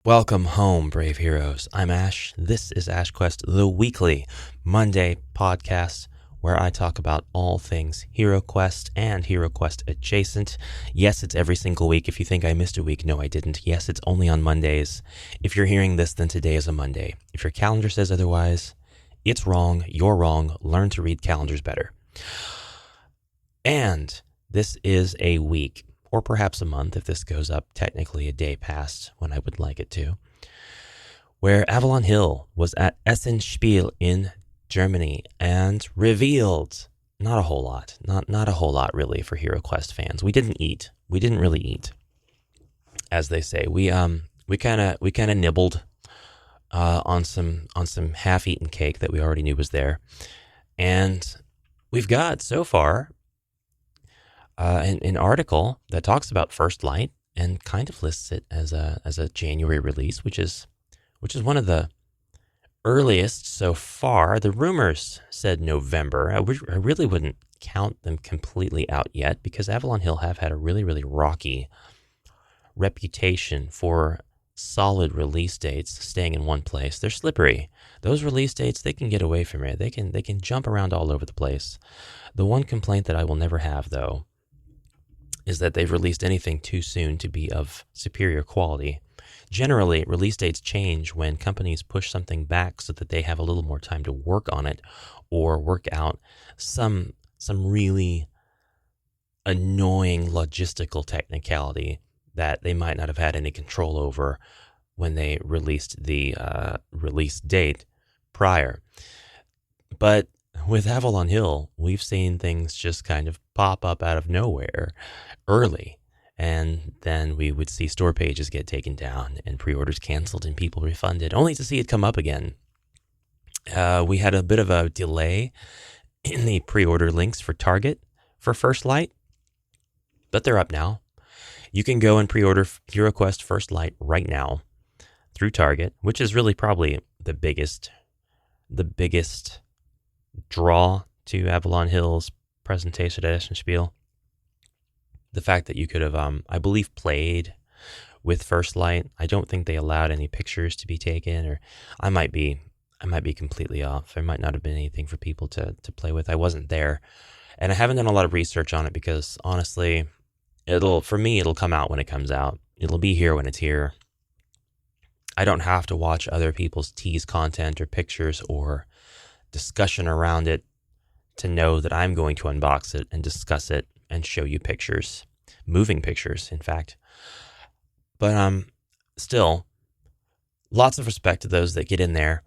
Welcome home, brave heroes. I'm Ash. This is HeroQuest, the weekly Monday podcast where I talk about all things HeroQuest and HeroQuest adjacent. Yes, it's every single week. If you think I missed a week, no, I didn't. Yes, it's only on Mondays. If you're hearing this, then today is a Monday. If your calendar says otherwise, it's wrong. You're wrong. Learn to read calendars better. And this is a week, or perhaps a month if this goes up technically a day past when I would like it to, where Avalon Hill was at Essen Spiel in Germany and revealed not a whole lot, not a whole lot really for HeroQuest fans. We didn't really eat, as they say. We kind of nibbled on some half-eaten cake that we already knew was there, and we've got so far an article that talks about First Light and kind of lists it as a January release, which is one of the earliest so far. The rumors said November. I really wouldn't count them completely out yet because Avalon Hill have had a really, really rocky reputation for solid release dates staying in one place. They're slippery. Those release dates, they can get away from it. They can jump around all over the place. The one complaint that I will never have, though, is that they've released anything too soon to be of superior quality. Generally, release dates change when companies push something back so that they have a little more time to work on it or work out some really annoying logistical technicality that they might not have had any control over when they released the release date prior. But with Avalon Hill, we've seen things just kind of pop up out of nowhere early, and then we would see store pages get taken down and pre-orders canceled and people refunded, only to see it come up again. We had a bit of a delay in the pre-order links for Target for First Light, but they're up now. You can go and pre-order HeroQuest First Light right now through Target, which is really probably the biggest draw to Avalon Hill's presentation at Essen Spiel. The fact that you could have, I believe, played with First Light. I don't think they allowed any pictures to be taken, or I might be completely off. There might not have been anything for people to play with. I wasn't there, and I haven't done a lot of research on it because honestly, it'll come out when it comes out. It'll be here when it's here. I don't have to watch other people's tease content or pictures or discussion around it to know that I'm going to unbox it and discuss it and show you pictures, moving pictures, in fact. But still, lots of respect to those that get in there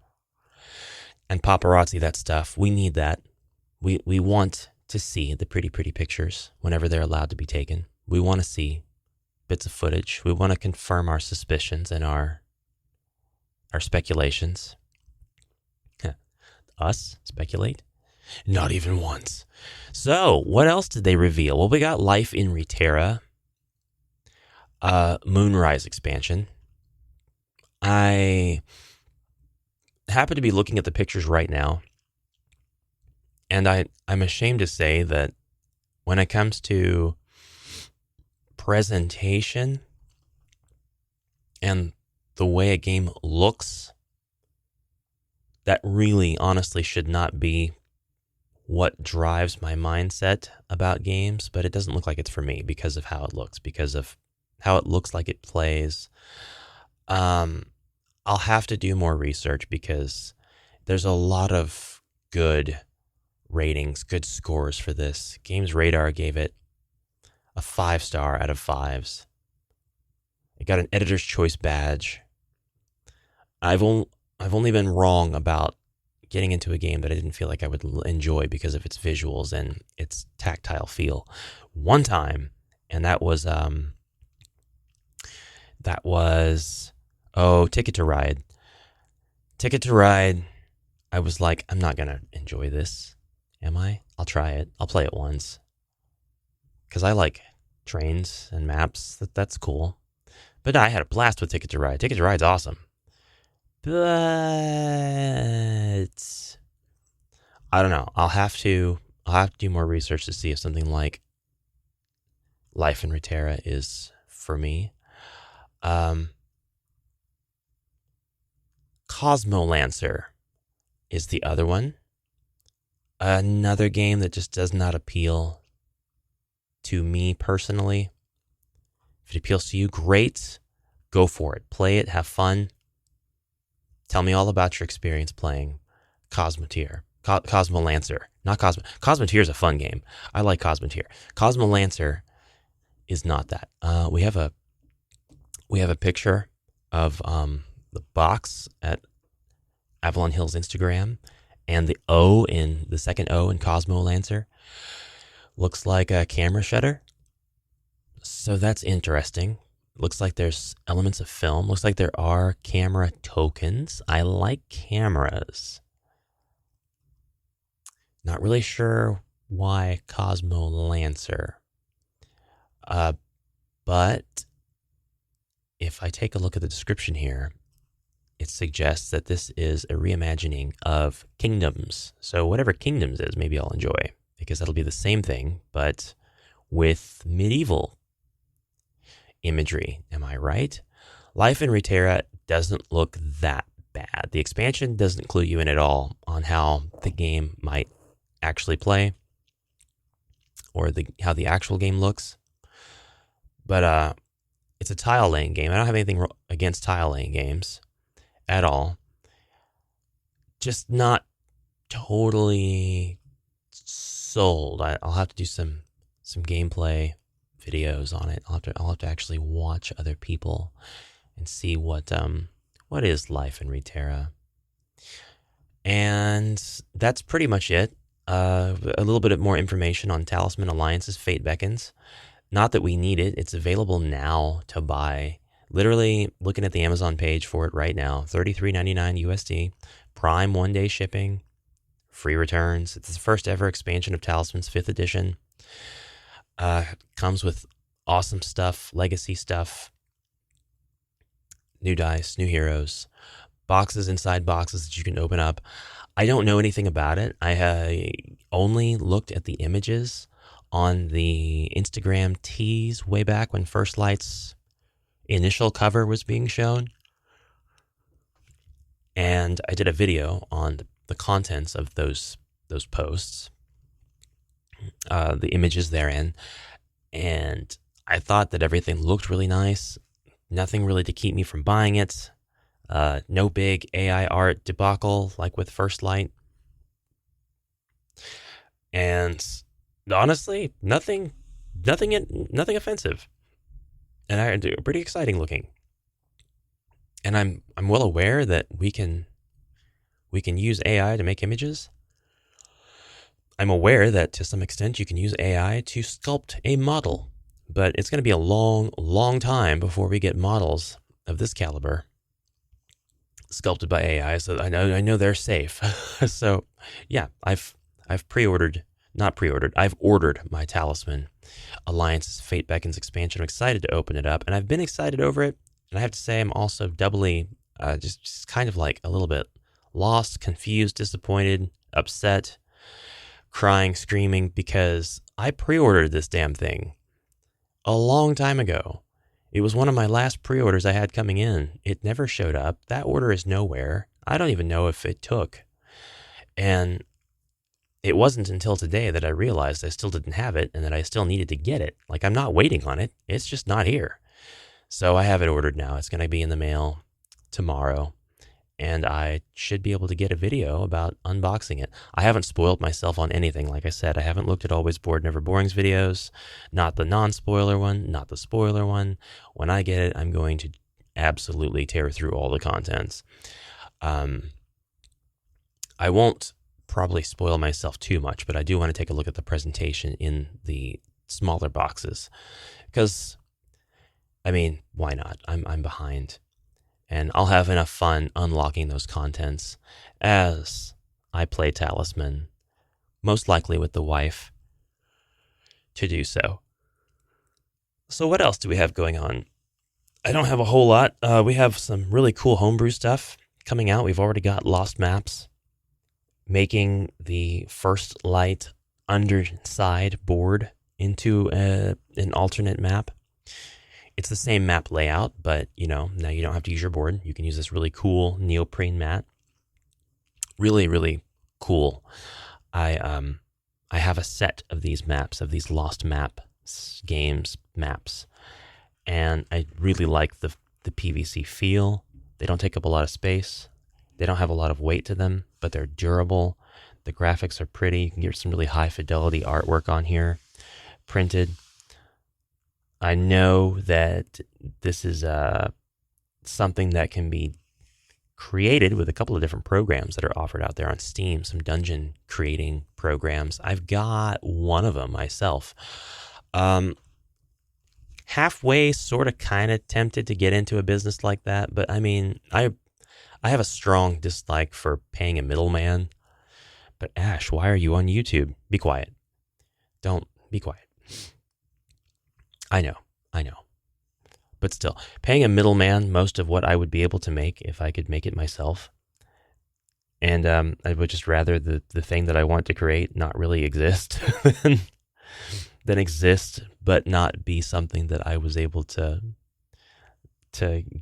and paparazzi that stuff. We need that. We want to see the pretty pictures whenever they're allowed to be taken. We want to see bits of footage. We want to confirm our suspicions and our speculations. Us speculate? Not even once. So, what else did they reveal? Well, we got Life in Reterra, Moonrise expansion. I happen to be looking at the pictures right now, and I'm ashamed to say that when it comes to presentation and the way a game looks, that really honestly should not be what drives my mindset about games, but it doesn't look like it's for me because of how it looks, because of how it looks like it plays. I'll have to do more research because there's a lot of good ratings, good scores for this. Games Radar gave it a 5-star out of 5s. It got an Editor's Choice badge. I've only been wrong about getting into a game that I didn't feel like I would enjoy because of its visuals and its tactile feel one time, and that was Ticket to Ride. Ticket to Ride, I was like, I'm not going to enjoy this, am I? I'll try it. I'll play it once. Because I like trains and maps. That's cool. But I had a blast with Ticket to Ride. Ticket to Ride's awesome. But I don't know. I'll have to do more research to see if something like Life in Reterra is for me. Cosmolancer is the other one. Another game that just does not appeal to me personally. If it appeals to you, great. Go for it. Play it. Have fun. Tell me all about your experience playing Cosmolancer. Not Cosmoteer is a fun game. I like Cosmoteer. Cosmolancer is not that. We have a picture of the box at Avalon Hill's Instagram, and the second O in Cosmolancer looks like a camera shutter. So that's interesting. Looks like there's elements of film. Looks like there are camera tokens. I like cameras. Not really sure why Cosmolancer. But if I take a look at the description here, it suggests that this is a reimagining of Kingdoms. So whatever Kingdoms is, maybe I'll enjoy, because that'll be the same thing, but with medieval imagery. Am I right? Life in Reterra doesn't look that bad. The expansion doesn't clue you in at all on how the game might actually play, or how the actual game looks. But it's a tile laying game. I don't have anything against tile laying games at all. Just not totally sold. I'll have to do some gameplay videos on it. I'll have to actually watch other people and see what is life in Reterra. And that's pretty much it. A little bit more information on Talisman Alliance's Fate Beckons. Not that we need it. It's available now to buy. Literally looking at the Amazon page for it right now. $33.99 USD. Prime 1-day shipping. Free returns. It's the first ever expansion of Talisman's 5th edition. Comes with awesome stuff. Legacy stuff. New dice. New heroes. Boxes inside boxes that you can open up. I don't know anything about it. I only looked at the images on the Instagram tease way back when First Light's initial cover was being shown. And I did a video on the contents of those posts, the images therein. And I thought that everything looked really nice. Nothing really to keep me from buying it. No big AI art debacle like with First Light. And honestly, nothing offensive. And I do pretty exciting looking. And I'm well aware that we can use AI to make images. I'm aware that to some extent you can use AI to sculpt a model, but it's going to be a long, long time before we get models of this caliber sculpted by AI. So I know they're safe. So yeah, I've ordered my Talisman Alliance's Fate Beckons expansion. I'm excited to open it up, and I've been excited over it. And I have to say, I'm also doubly just kind of like a little bit lost, confused, disappointed, upset, crying, screaming, because I pre-ordered this damn thing a long time ago. It was one of my last pre-orders I had coming in. It never showed up. That order is nowhere. I don't even know if it took. And it wasn't until today that I realized I still didn't have it and that I still needed to get it. Like, I'm not waiting on it. It's just not here. So I have it ordered now. It's going to be in the mail tomorrow. And I should be able to get a video about unboxing it. I haven't spoiled myself on anything. Like I said, I haven't looked at Always Bored, Never Boring's videos. Not the non-spoiler one, not the spoiler one. When I get it, I'm going to absolutely tear through all the contents. I won't probably spoil myself too much, but I do want to take a look at the presentation in the smaller boxes. Because, I mean, why not? I'm behind. And I'll have enough fun unlocking those contents as I play Talisman, most likely with the wife, to do so. So what else do we have going on? I don't have a whole lot. We have some really cool homebrew stuff coming out. We've already got Lost Maps, making the First Light underside board into an alternate map. It's the same map layout, but now you don't have to use your board. You can use this really cool neoprene mat. Really, really cool. I have a set of these maps, of these Lost Map games maps, and I really like the PVC feel. They don't take up a lot of space. They don't have a lot of weight to them, but they're durable. The graphics are pretty. You can get some really high fidelity artwork on here, printed. I know that this is something that can be created with a couple of different programs that are offered out there on Steam, some dungeon creating programs. I've got one of them myself. Halfway, sort of, kind of tempted to get into a business like that, but I mean, I have a strong dislike for paying a middleman. But Ash, why are you on YouTube? Be quiet. Don't be quiet. I know. But still, paying a middleman most of what I would be able to make if I could make it myself. And I would just rather the thing that I want to create not really exist than exist, but not be something that I was able to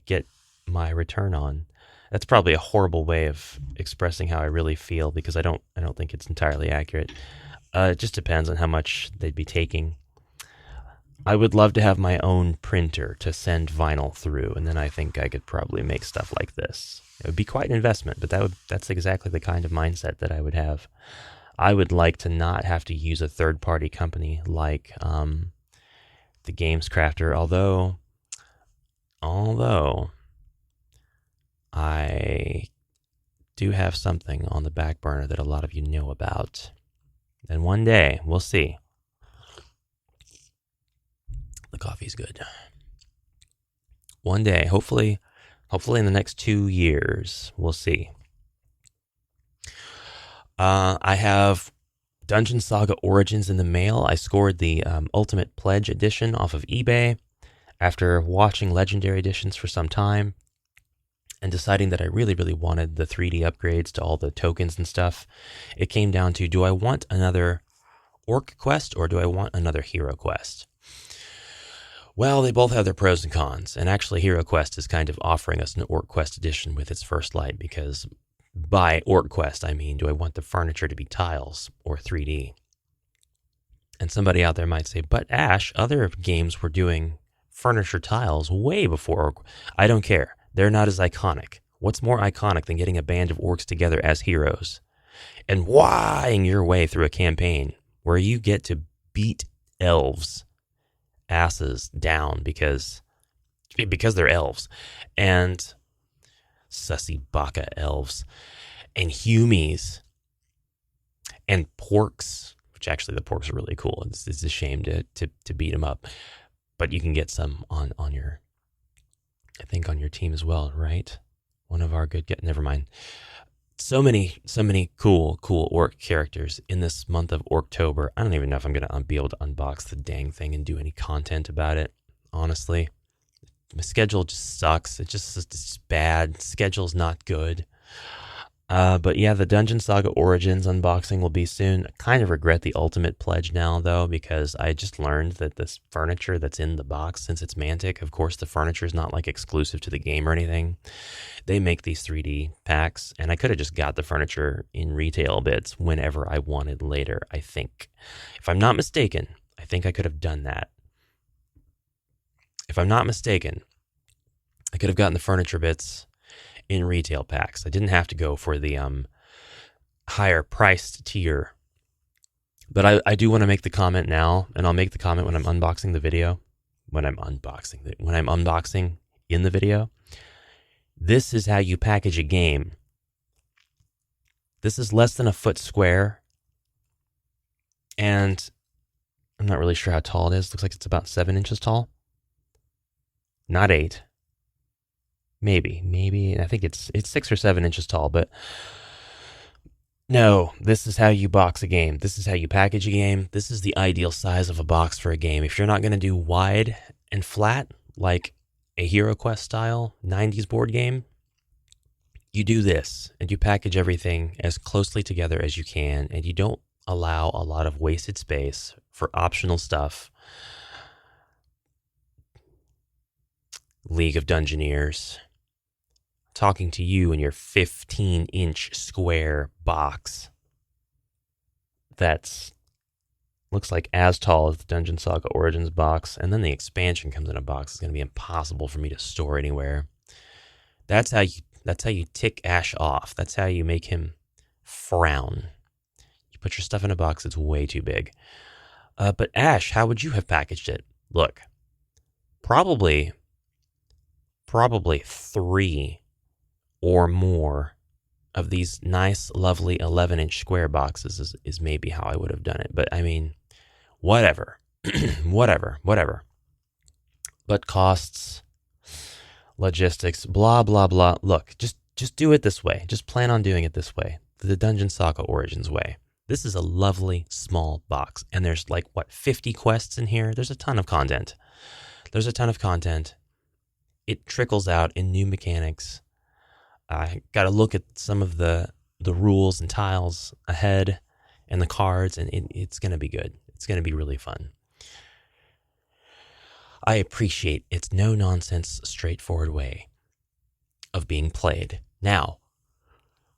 get my return on. That's probably a horrible way of expressing how I really feel, because I don't think it's entirely accurate. It just depends on how much they'd be taking. I would love to have my own printer to send vinyl through, and then I think I could probably make stuff like this. It would be quite an investment, but that's exactly the kind of mindset that I would have. I would like to not have to use a third-party company like the Games Crafter, although I do have something on the back burner that a lot of you know about. And one day, we'll see. The coffee's good. One day, hopefully in the next 2 years, we'll see. I have Dungeon Saga Origins in the mail. I scored the Ultimate Pledge Edition off of eBay after watching Legendary Editions for some time and deciding that I really, really wanted the 3D upgrades to all the tokens and stuff. It came down to, do I want another Orc Quest or do I want another HeroQuest? Well, they both have their pros and cons, and actually HeroQuest is kind of offering us an Orc Quest edition with its first light, because by Orc Quest, I mean, do I want the furniture to be tiles or 3D? And somebody out there might say, but Ash, other games were doing furniture tiles way before Orc. I don't care. They're not as iconic. What's more iconic than getting a band of orcs together as heroes and whying your way through a campaign where you get to beat elves asses down because they're elves, and sussy baka elves and humies and porks, which actually the porks are really cool. It's a shame to beat them up, but you can get some on your, I think, on your team as well, right? One of our good never mind. So many cool orc characters in this month of Orktober. I don't even know if I'm going to be able to unbox the dang thing and do any content about it, honestly. My schedule just sucks. It's bad. Schedule's not good. But yeah, the Dungeon Saga Origins unboxing will be soon. I kind of regret the Ultimate Pledge now, though, because I just learned that this furniture that's in the box, since it's Mantic, of course, the furniture is not like exclusive to the game or anything. They make these 3D packs, and I could have just got the furniture in retail bits whenever I wanted later, I think. If I'm not mistaken, I think I could have done that. If I'm not mistaken, I could have gotten the furniture bits in retail packs. I didn't have to go for the higher priced tier. But I do want to make the comment now, and I'll make the comment when I'm unboxing the video. When I'm unboxing in the video. This is how you package a game. This is less than a foot square. And I'm not really sure how tall it is. Looks like it's about 7 inches tall. Not 8. Maybe. I think it's 6 or 7 inches tall, but no, this is how you box a game. This is how you package a game. This is the ideal size of a box for a game. If you're not going to do wide and flat, like a HeroQuest style 90s board game, you do this, and you package everything as closely together as you can, and you don't allow a lot of wasted space for optional stuff. League of Dungeoneers. Talking to you in your 15-inch square box. That's looks like as tall as the Dungeon Saga Origins box, and then the expansion comes in a box. It's going to be impossible for me to store anywhere. That's how you tick Ash off. That's how you make him frown. You put your stuff in a box. It's way too big. But Ash, how would you have packaged it? Look, probably 3 or more of these nice, lovely 11-inch square boxes is maybe how I would have done it. But I mean, whatever. whatever. But costs, logistics, blah, blah, blah. Look, just do it this way. Just plan on doing it this way. The Dungeon Saga Origins way. This is a lovely small box. And there's 50 quests in here? There's a ton of content. It trickles out in new mechanics. I got to look at some of the rules and tiles ahead and the cards, and it's going to be good. It's going to be really fun. I appreciate its no-nonsense, straightforward way of being played. Now,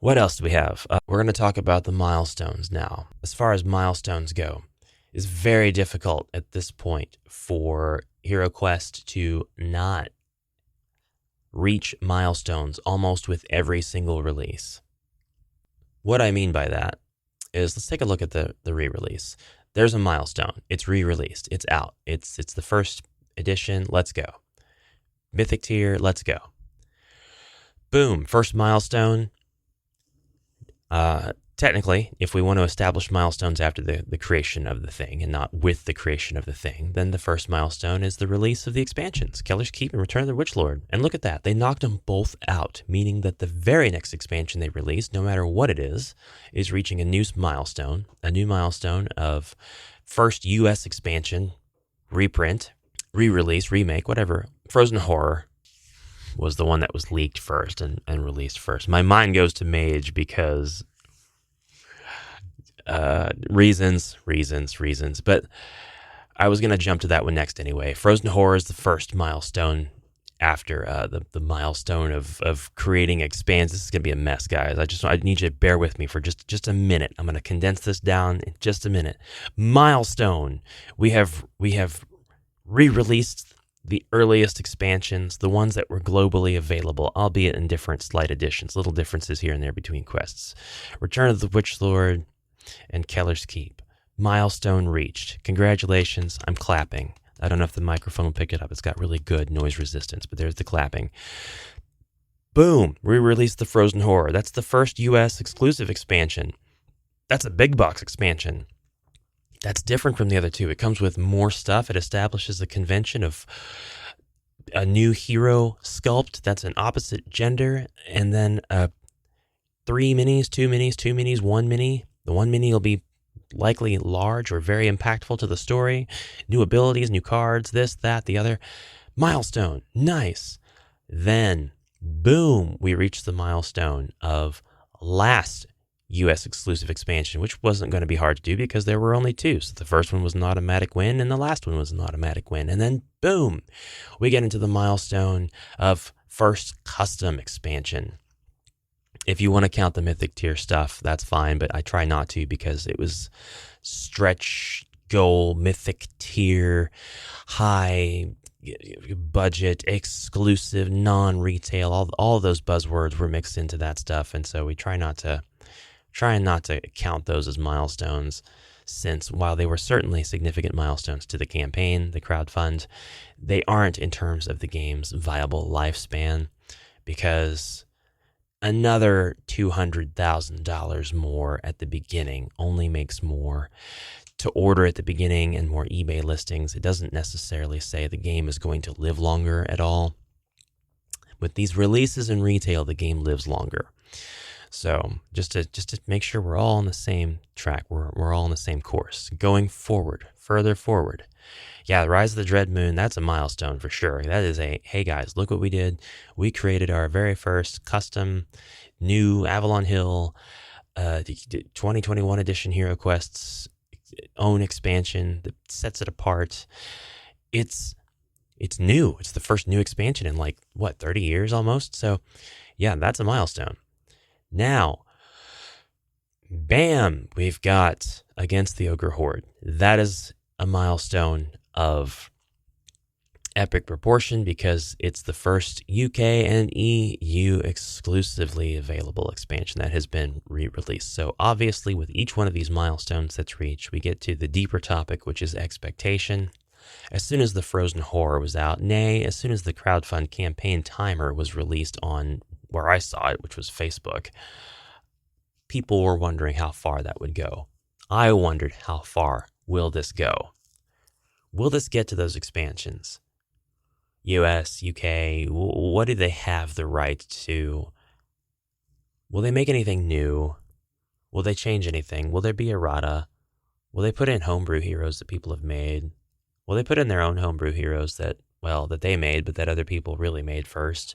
what else do we have? We're going to talk about the milestones now. As far as milestones go, it's very difficult at this point for HeroQuest to not reach milestones almost with every single release. What I mean by that is, let's take a look at the re-release. There's a milestone. It's re-released. It's out. It's the first edition. Let's go. Mythic tier. Let's go. Boom. First milestone. Technically, if we want to establish milestones after the creation of the thing and not with the creation of the thing, then the first milestone is the release of the expansions, Keller's Keep and Return of the Witchlord. And look at that. They knocked them both out, meaning that the very next expansion they release, no matter what it is reaching a new milestone of first U.S. expansion, reprint, re-release, remake, whatever. Frozen Horror was the one that was leaked first and released first. My mind goes to Mage because reasons, but I was going to jump to that one next anyway. Frozen Horror is the first milestone after the milestone of creating expands. This is going to be a mess, guys. I need you to bear with me for just a minute. I'm going to condense this down in just a minute. Milestone. We have re-released the earliest expansions, the ones that were globally available, albeit in different slight additions, little differences here and there between quests. Return of the Witchlord and Keller's Keep. Milestone reached. Congratulations. I'm clapping. I don't know if the microphone will pick it up. It's got really good noise resistance, but there's the clapping. Boom. Re-released the Frozen Horror. That's the first U.S. exclusive expansion. That's a big box expansion. That's different from the other two. It comes with more stuff. It establishes a convention of a new hero sculpt that's an opposite gender, and then 3 minis, 2 minis, 2 minis, 1 mini. The 1 mini will be likely large or very impactful to the story. New abilities, new cards, this, that, the other. Milestone. Nice. Then, boom, we reached the milestone of last U.S. exclusive expansion, which wasn't going to be hard to do because there were only 2. So the first one was an automatic win and the last one was an automatic win. And then, boom, we get into the milestone of first custom expansion. If you want to count the Mythic tier stuff, that's fine, but I try not to because it was stretch goal, Mythic tier, high budget, exclusive, non-retail. All of those buzzwords were mixed into that stuff, and so we try not to count those as milestones, since while they were certainly significant milestones to the campaign, the crowdfund, they aren't in terms of the game's viable lifespan, because another $200,000 more at the beginning only makes more to order at the beginning and more eBay listings. It doesn't necessarily say the game is going to live longer at all. With these releases in retail, the game lives longer. So just to make sure we're all on the same track, we're all on the same course. Going forward, further forward. Yeah, the Rise of the Dread Moon, that's a milestone for sure. That is hey guys, look what we did. We created our very first custom new Avalon Hill 2021 edition HeroQuest's own expansion that sets it apart. It's It's new. It's the first new expansion in 30 years almost. So yeah, that's a milestone. Now, bam, we've got Against the Ogre Horde. That is a milestone of epic proportion because it's the first UK and EU exclusively available expansion that has been re-released. So obviously with each one of these milestones that's reached, we get to the deeper topic, which is expectation. As soon as the Frozen Horror was out, nay, as soon as the crowdfund campaign timer was released on where I saw it, which was Facebook, people were wondering how far that would go. I wondered, how far will this go? Will this get to those expansions? US, UK, what do they have the right to? Will they make anything new? Will they change anything? Will there be errata? Will they put in homebrew heroes that people have made? Will they put in their own homebrew heroes that they made, but that other people really made first?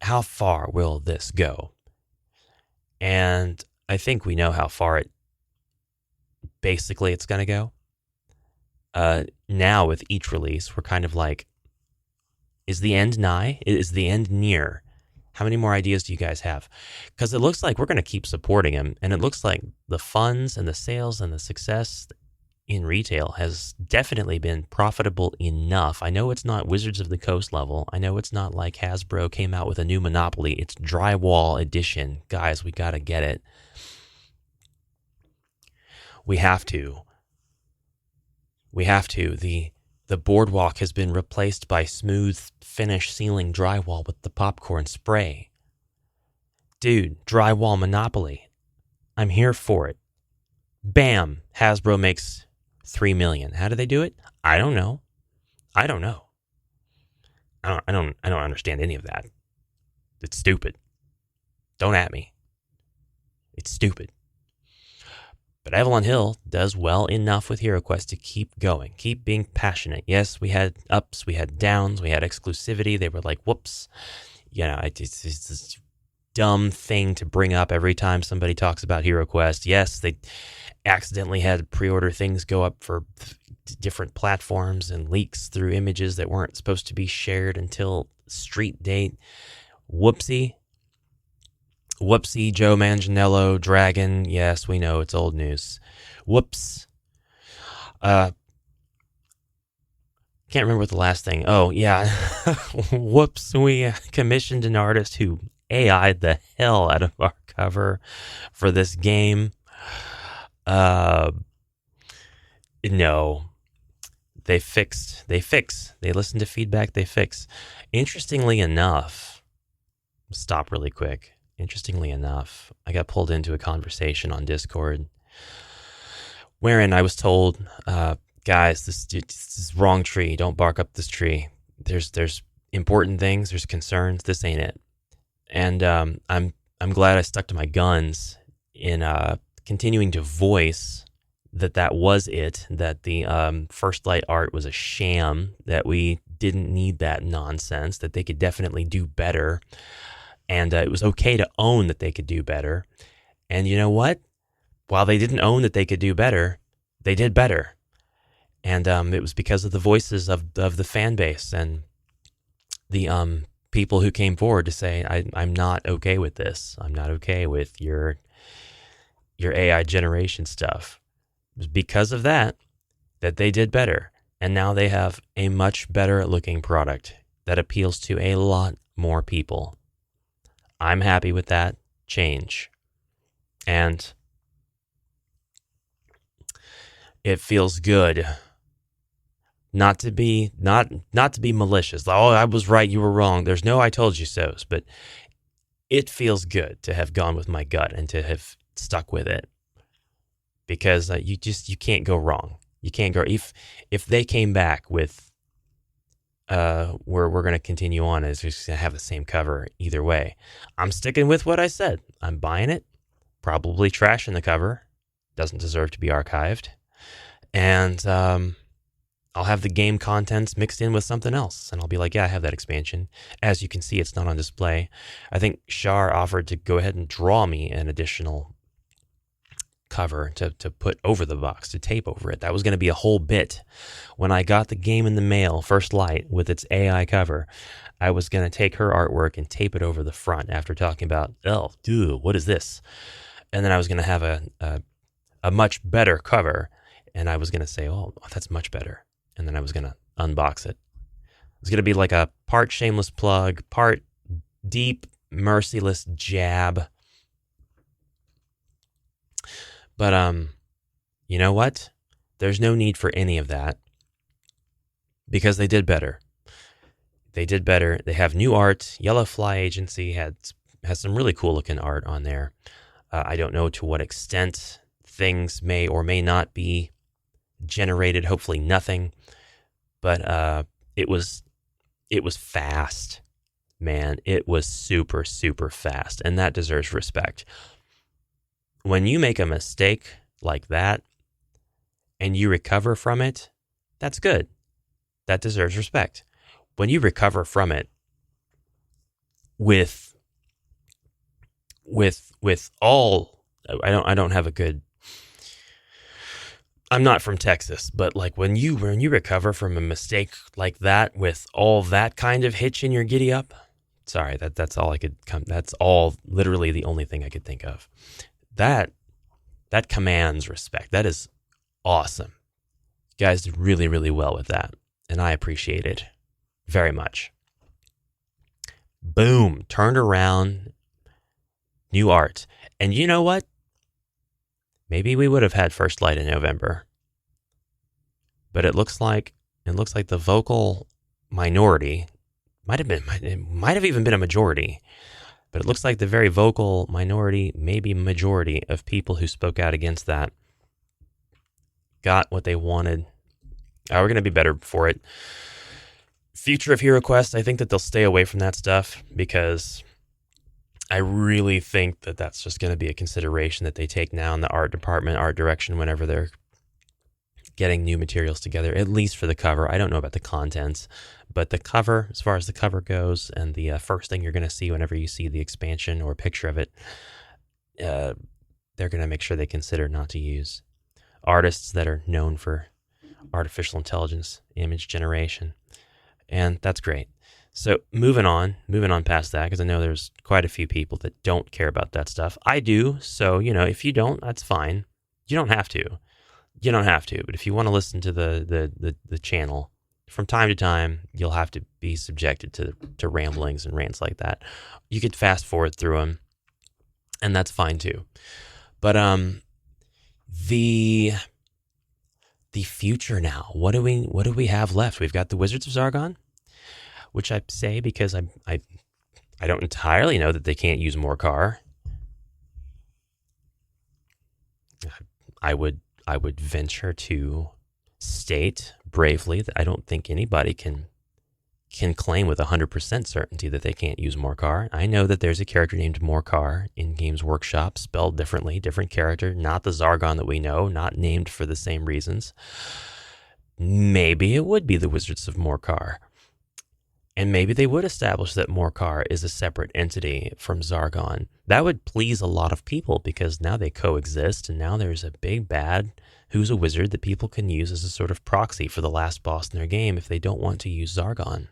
How far will this go? And I think we know how far it's going to go. Now with each release, we're kind of like, is the end nigh? Is the end near? How many more ideas do you guys have? Because it looks like we're going to keep supporting him, and it looks like the funds and the sales and the success in retail has definitely been profitable enough. I know it's not Wizards of the Coast level. I know it's not like Hasbro came out with a new Monopoly. It's Drywall Edition. Guys, we got to get it. We have to. The boardwalk has been replaced by smooth finish ceiling drywall with the popcorn spray. Dude, Drywall Monopoly. I'm here for it. Bam! Hasbro makes $3 million. How do they do it? I don't know. I don't understand any of that. It's stupid. Don't at me. It's stupid. But Avalon Hill does well enough with HeroQuest to keep going, keep being passionate. Yes, we had ups, we had downs, we had exclusivity. They were like, whoops. It's this dumb thing to bring up every time somebody talks about HeroQuest. Yes, they accidentally had pre-order things go up for different platforms and leaks through images that weren't supposed to be shared until street date. Whoopsie, Joe Manganiello, Dragon. Yes, we know it's old news. Whoops. Can't remember what the last thing. Oh, yeah. Whoops. We commissioned an artist who AI'd the hell out of our cover for this game. No. They fix. They listen to feedback. They fix. Interestingly enough, stop really quick. Interestingly enough, I got pulled into a conversation on Discord wherein I was told, guys, this is wrong tree. Don't bark up this tree. There's important things. There's concerns. This ain't it. And I'm glad I stuck to my guns in continuing to voice that was it. That the First Light art was a sham. That we didn't need that nonsense. That they could definitely do better. And it was okay to own that they could do better. And you know what? While they didn't own that they could do better, they did better. And it was because of the voices of the fan base and the people who came forward to say, I'm not okay with this. I'm not okay with your AI generation stuff. It was because of that they did better. And now they have a much better looking product that appeals to a lot more people. I'm happy with that change. And it feels good not to be malicious. Oh, I was right, you were wrong. There's no I told you so's, but it feels good to have gone with my gut and to have stuck with it. Because you can't go wrong. You can't go if they came back with we're going to continue on as we're going to have the same cover either way. I'm sticking with what I said. I'm buying it. Probably trashing the cover. Doesn't deserve to be archived. And I'll have the game contents mixed in with something else. And I'll be like, yeah, I have that expansion. As you can see, it's not on display. I think Shar offered to go ahead and draw me an additional cover to put over the box, to tape over it. That was going to be a whole bit. When I got the game in the mail, First Light, with its AI cover, I was going to take her artwork and tape it over the front after talking about, oh, dude, what is this? And then I was going to have a much better cover, and I was going to say, oh, that's much better. And then I was going to unbox it. It was going to be like a part shameless plug, part deep, merciless jab. But you know what? There's no need for any of that, because they did better. They did better. They have new art. Yellow Fly Agency has some really cool looking art on there. I don't know to what extent things may or may not be generated. Hopefully nothing. But it was fast, man. It was super, super fast, and that deserves respect. When you make a mistake like that and you recover from it, that's good. That deserves respect. When you recover from it with all, I don't have a good, I'm not from Texas, but like when you recover from a mistake like that with all that kind of hitch in your giddy up, sorry, that's all I could come, that's all literally the only thing I could think of. That commands respect. That is awesome. You guys did really, really well with that, and I appreciate it very much. Boom, turned around, new art. And you know what? Maybe we would have had First Light in November. But it looks like the vocal minority might have even been a majority. But it looks like the very vocal minority, maybe majority of people who spoke out against that got what they wanted. We're going to be better for it. Future of HeroQuest, I think that they'll stay away from that stuff, because I really think that that's just going to be a consideration that they take now in the art department, art direction, whenever they're getting new materials together, at least for the cover. I don't know about the contents, but the cover, as far as the cover goes, and the first thing you're going to see whenever you see the expansion or a picture of it, they're going to make sure they consider not to use artists that are known for artificial intelligence image generation. And that's great. So moving on past that, because I know there's quite a few people that don't care about that stuff. I do. So, if you don't, that's fine. You don't have to. But if you want to listen to the channel, from time to time, you'll have to be subjected to ramblings and rants like that. You could fast forward through them, and that's fine too. But the future now. What do we have left? We've got the Wizards of Zargon, which I say because I don't entirely know that they can't use Morcar. I would venture to state bravely that I don't think anybody can claim with 100% certainty that they can't use Morcar. I know that there's a character named Morcar in Games Workshop, spelled differently, different character, not the Zargon that we know, not named for the same reasons. Maybe it would be the Wizards of Morcar. And maybe they would establish that Morcar is a separate entity from Zargon. That would please a lot of people, because now they coexist, and now there's a big bad who's a wizard that people can use as a sort of proxy for the last boss in their game if they don't want to use Zargon.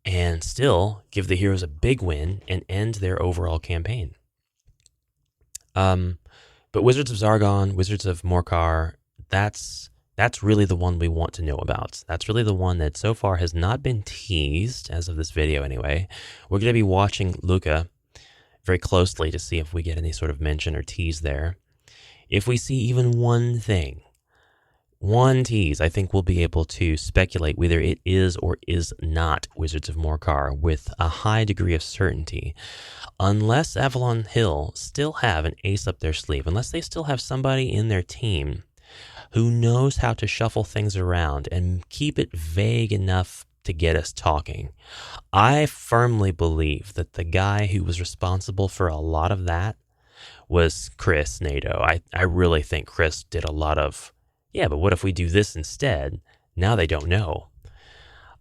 And still give the heroes a big win and end their overall campaign. But Wizards of Zargon, Wizards of Morcar, that's really the one we want to know about. That's really the one that so far has not been teased, as of this video anyway. We're going to be watching Luca very closely to see if we get any sort of mention or tease there. If we see even one thing, one tease, I think we'll be able to speculate whether it is or is not Wizards of Morcar with a high degree of certainty. Unless Avalon Hill still have an ace up their sleeve, unless they still have somebody in their team who knows how to shuffle things around and keep it vague enough to get us talking. I firmly believe that the guy who was responsible for a lot of that was Chris Nato. I really think Chris did a lot of, yeah, but what if we do this instead? Now they don't know.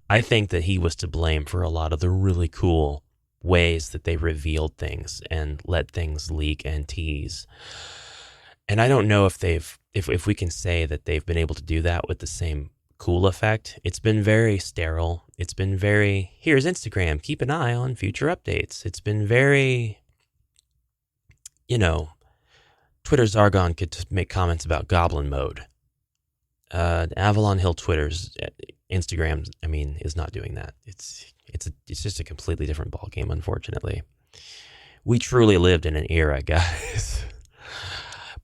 I think that he was to blame for a lot of the really cool ways that they revealed things and let things leak and tease. And I don't know if we can say that they've been able to do that with the same cool effect. It's been very sterile. It's been very, here's Instagram, keep an eye on future updates. It's been very, Twitter Zargon could make comments about goblin mode. Avalon Hill Twitter's Instagram, is not doing that. It's just a completely different ballgame, unfortunately. We truly lived in an era, guys.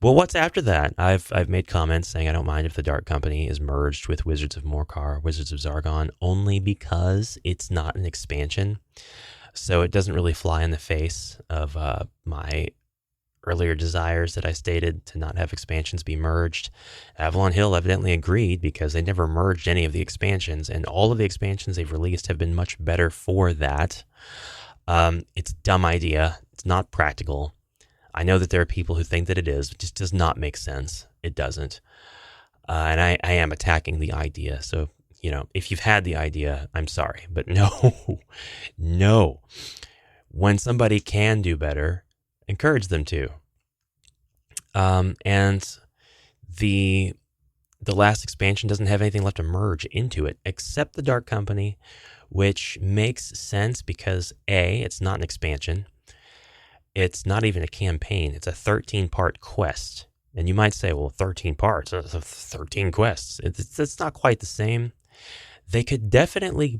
Well, what's after that? I've made comments saying I don't mind if the Dark Company is merged with Wizards of Morcar, Wizards of Zargon, only because it's not an expansion. So it doesn't really fly in the face of my earlier desires that I stated to not have expansions be merged. Avalon Hill evidently agreed because they never merged any of the expansions, and all of the expansions they've released have been much better for that. It's a dumb idea. It's not practical. I know that there are people who think that it is. It just does not make sense. It doesn't. And I am attacking the idea. So, if you've had the idea, I'm sorry. But no. When somebody can do better, encourage them to. And the last expansion doesn't have anything left to merge into it except the Dark Company, which makes sense because A, it's not an expansion. It's not even a campaign. It's a 13-part quest. And you might say, well, 13 parts, 13 quests. It's not quite the same. They could definitely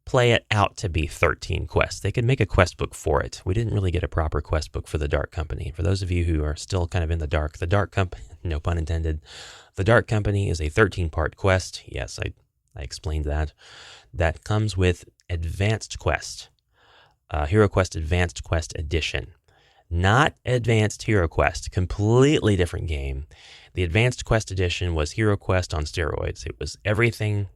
play it out to be 13 quests. They could make a quest book for it. We didn't really get a proper quest book for the Dark Company. For those of you who are still kind of in the Dark Company, no pun intended, the Dark Company is a 13-part quest. Yes, I explained that. That comes with Advanced Quest. HeroQuest Advanced Quest Edition. Not Advanced HeroQuest, completely different game. The Advanced Quest Edition was HeroQuest on steroids. It was everything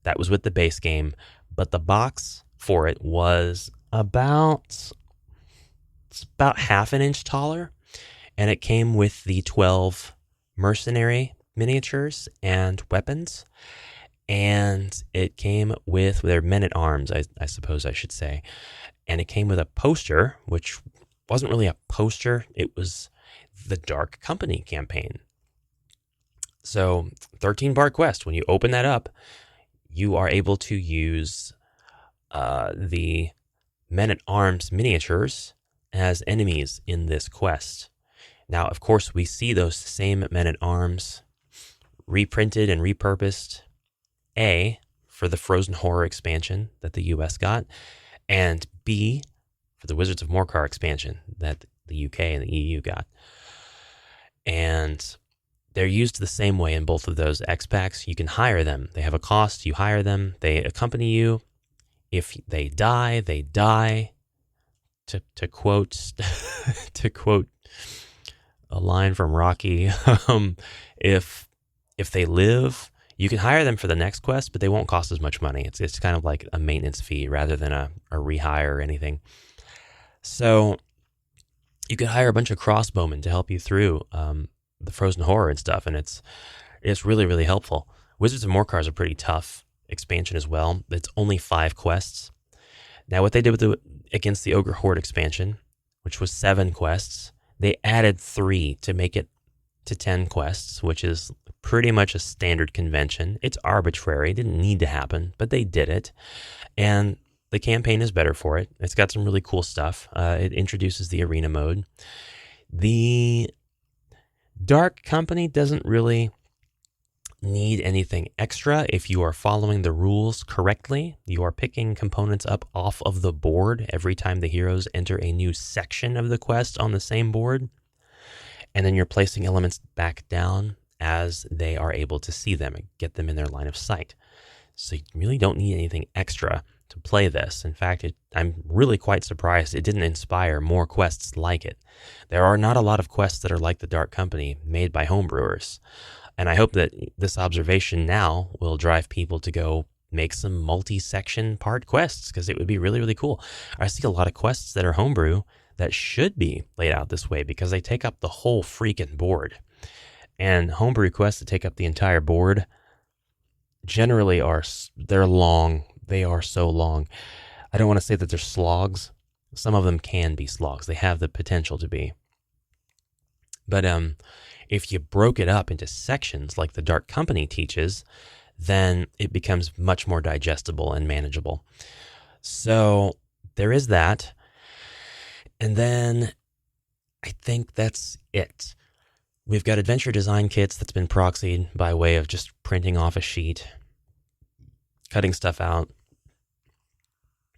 that was with the base game, but the box for it was about half an inch taller, and it came with the 12 mercenary miniatures and weapons, and it came with their men-at-arms, I suppose I should say, and it came with a poster, which wasn't really a poster, it was the Dark Company campaign. So, 13-part quest. When you open that up, you are able to use the men-at-arms miniatures as enemies in this quest. Now, of course, we see those same men-at-arms reprinted and repurposed, A, for the Frozen Horror expansion that the US got, and B, for the Wizards of Morcar expansion that the UK and the EU got. And they're used the same way in both of those X-Packs. You can hire them. They have a cost. You hire them. They accompany you. If they die, they die. To quote a line from Rocky, if they live, you can hire them for the next quest, but they won't cost as much money. It's kind of like a maintenance fee rather than a rehire or anything. So you could hire a bunch of crossbowmen to help you through the Frozen Horror and stuff, and it's really, really helpful. Wizards of Morcar is a pretty tough expansion as well. It's only 5 quests. Now, what they did against the Ogre Horde expansion, which was 7 quests, they added 3 to make it to 10 quests, which is pretty much a standard convention. It's arbitrary. It didn't need to happen, but they did it. And the campaign is better for it. It's got some really cool stuff. It introduces the arena mode. The Dark Company doesn't really need anything extra if you are following the rules correctly. You are picking components up off of the board every time the heroes enter a new section of the quest on the same board. And then you're placing elements back down as they are able to see them and get them in their line of sight. So you really don't need anything extra to play this. In fact, I'm really quite surprised it didn't inspire more quests like it. There are not a lot of quests that are like the Dark Company made by homebrewers. And I hope that this observation now will drive people to go make some multi-section part quests, because it would be really, really cool. I see a lot of quests that are homebrew that should be laid out this way because they take up the whole freaking board. And homebrew quests that take up the entire board generally they're long. They are so long. I don't want to say that they're slogs. Some of them can be slogs. They have the potential to be. But if you broke it up into sections like the Dark Company teaches, then it becomes much more digestible and manageable. So there is that. And then I think that's it. We've got adventure design kits that's been proxied by way of just printing off a sheet, cutting stuff out.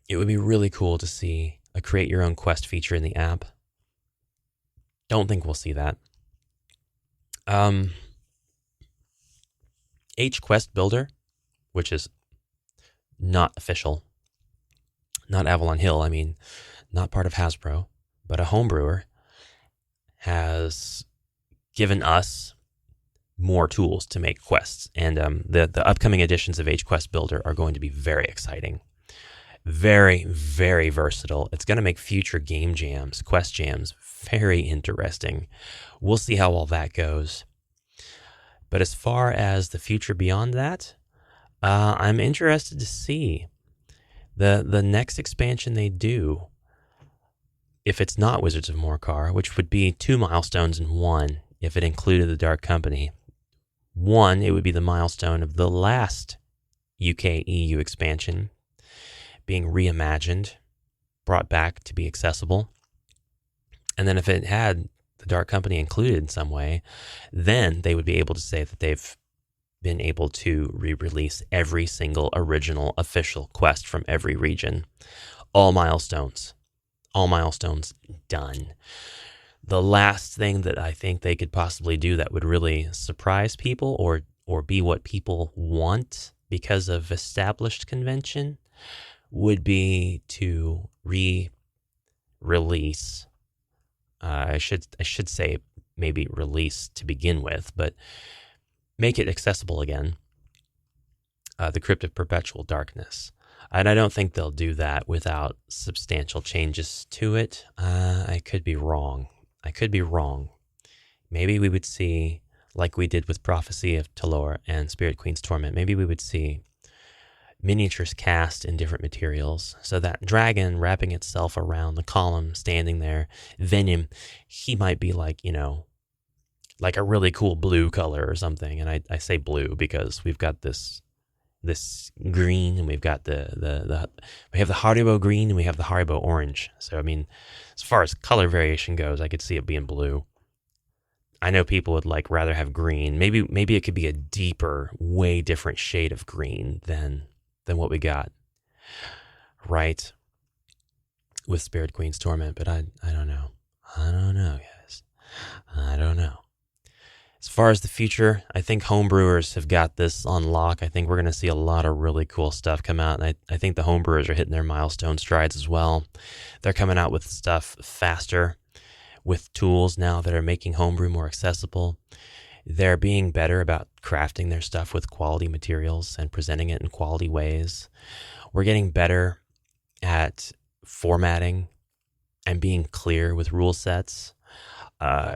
It would be really cool to see a create your own quest feature in the app. Don't think we'll see that. HeroQuest Builder, which is not official, not Avalon Hill, I mean, not part of Hasbro, but a homebrewer, has given us more tools to make quests. And the upcoming editions of HeroQuest Builder are going to be very exciting. Very, very versatile. It's going to make future game jams, quest jams, very interesting. We'll see how all that goes. But as far as the future beyond that, I'm interested to see the next expansion they do. If it's not Wizards of Morcar, which would be 2 milestones in one, if it included the Dark Company. One, it would be the milestone of the last UK-EU expansion being reimagined, brought back to be accessible. And then if it had the Dark Company included in some way, then they would be able to say that they've been able to re-release every single original official quest from every region. All milestones done. The last thing that I think they could possibly do that would really surprise people or be what people want because of established convention would be to re-release. I should say maybe release to begin with, but make it accessible again. The Crypt of Perpetual Darkness. And I don't think they'll do that without substantial changes to it. I could be wrong. Maybe we would see, like we did with Prophecy of Talor and Spirit Queen's Torment, maybe we would see miniatures cast in different materials. So that dragon wrapping itself around the column, standing there, Venom, he might be like, like a really cool blue color or something. And I say blue because we've got this green, and we've got we have the Haribo green and we have the Haribo orange. So I mean, as far as color variation goes, I could see it being blue. I know people would rather have green. Maybe it could be a deeper, way different shade of green than what we got, right? With Spirit Queen's Torment, but I don't know. Guys. I don't know. As far as the future, I think homebrewers have got this on lock. I think we're going to see a lot of really cool stuff come out. And I think the homebrewers are hitting their milestone strides as well. They're coming out with stuff faster, with tools now that are making homebrew more accessible. They're being better about crafting their stuff with quality materials and presenting it in quality ways. We're getting better at formatting and being clear with rule sets,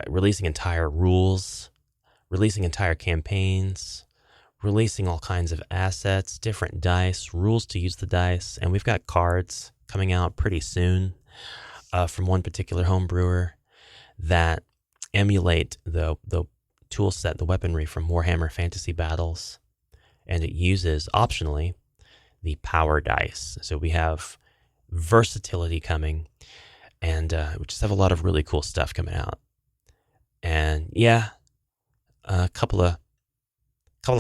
releasing entire rules, releasing entire campaigns, releasing all kinds of assets, different dice, rules to use the dice, and we've got cards coming out pretty soon from one particular home brewer that emulate the tool set, the weaponry from Warhammer Fantasy Battles, and it uses, optionally, the power dice. So we have versatility coming, and we just have a lot of really cool stuff coming out. And yeah, a couple of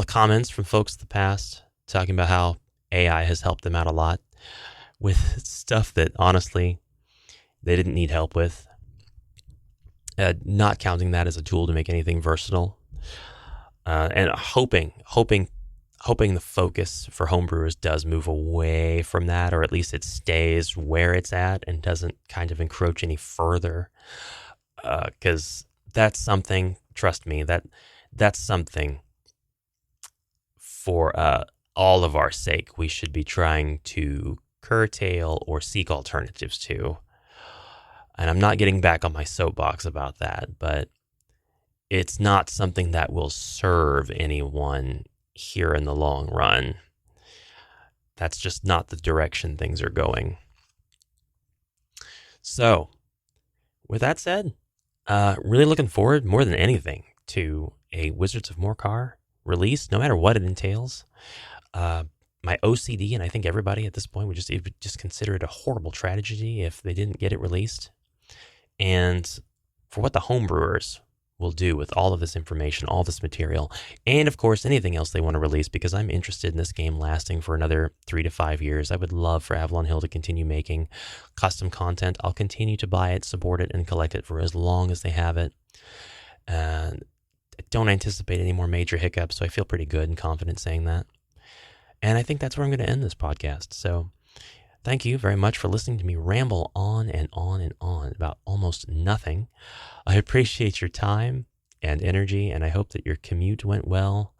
comments from folks in the past talking about how AI has helped them out a lot with stuff that honestly they didn't need help with. Not counting that as a tool to make anything versatile, and hoping the focus for homebrewers does move away from that, or at least it stays where it's at and doesn't kind of encroach any further. Because that's something, trust me, that's something for all of our sake we should be trying to curtail or seek alternatives to. And I'm not getting back on my soapbox about that, but it's not something that will serve anyone here in the long run. That's just not the direction things are going. So, with that said, Really looking forward more than anything to a Wizards of Morcar release, no matter what it entails. My OCD, and I think everybody at this point would just consider it a horrible tragedy if they didn't get it released. And for what the homebrewers will do with all of this information, all this material, and of course anything else they want to release, because I'm interested in this game lasting for another 3 to 5 years. I would love for Avalon Hill to continue making custom content. I'll continue to buy it, support it, and collect it for as long as they have it. And I don't anticipate any more major hiccups, so I feel pretty good and confident saying that. And I think that's where I'm going to end this podcast. So thank you very much for listening to me ramble on and on and on about almost nothing. I appreciate your time and energy, and I hope that your commute went well,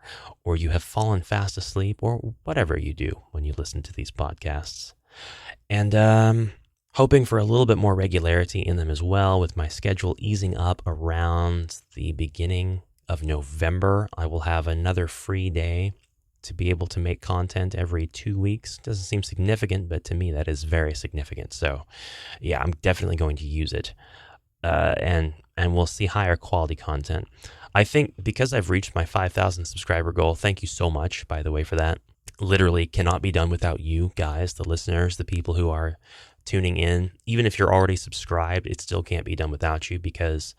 or you have fallen fast asleep, or whatever you do when you listen to these podcasts. And hoping for a little bit more regularity in them as well, with my schedule easing up around the beginning of November. I will have another free day to be able to make content every 2 weeks. Doesn't seem significant, but to me that is very significant. So yeah, I'm definitely going to use it. And we'll see higher quality content. I think because I've reached my 5,000 subscriber goal, thank you so much, by the way, for that. Literally cannot be done without you guys, the listeners, the people who are tuning in. Even if you're already subscribed, it still can't be done without you, because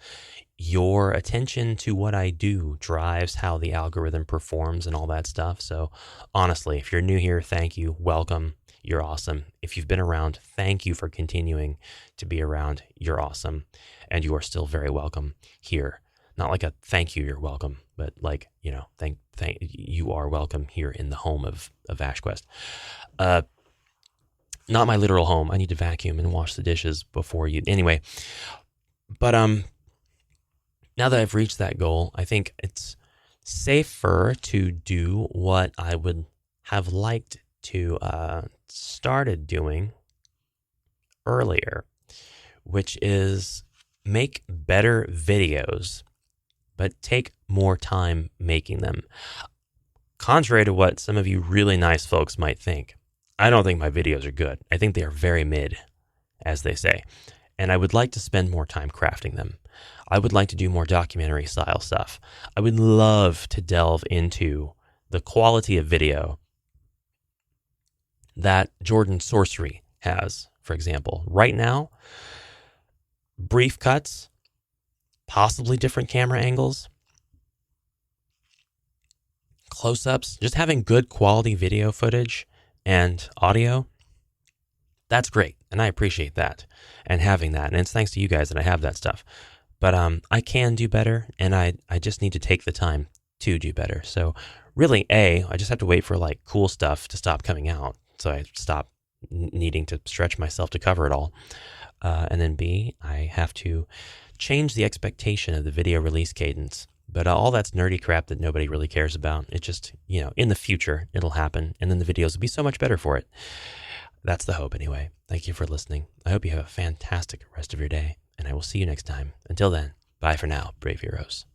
your attention to what I do drives how the algorithm performs and all that stuff. So honestly, if you're new here, thank you. Welcome. You're awesome. If you've been around, thank you for continuing to be around. You're awesome. And you are still very welcome here. Not like a thank you, you're welcome, but like, thank you are welcome here in the home of HeroQuest. Not my literal home. I need to vacuum and wash the dishes before you. Anyway, but now that I've reached that goal, I think it's safer to do what I would have liked to started doing earlier, which is make better videos, but take more time making them. Contrary to what some of you really nice folks might think, I don't think my videos are good. I think they are very mid, as they say, and I would like to spend more time crafting them. I would like to do more documentary style stuff. I would love to delve into the quality of video that Jordan Sorcery has, for example. Right now, brief cuts, possibly different camera angles, close-ups, just having good quality video footage and audio, that's great. And I appreciate that and having that. And it's thanks to you guys that I have that stuff. But I can do better, and I just need to take the time to do better. So really, I just have to wait for like cool stuff to stop coming out, so I stop needing to stretch myself to cover it all. And then B, I have to change the expectation of the video release cadence. But all that's nerdy crap that nobody really cares about. It just, in the future, it'll happen, and then the videos will be so much better for it. That's the hope anyway. Thank you for listening. I hope you have a fantastic rest of your day, and I will see you next time. Until then, bye for now, brave heroes.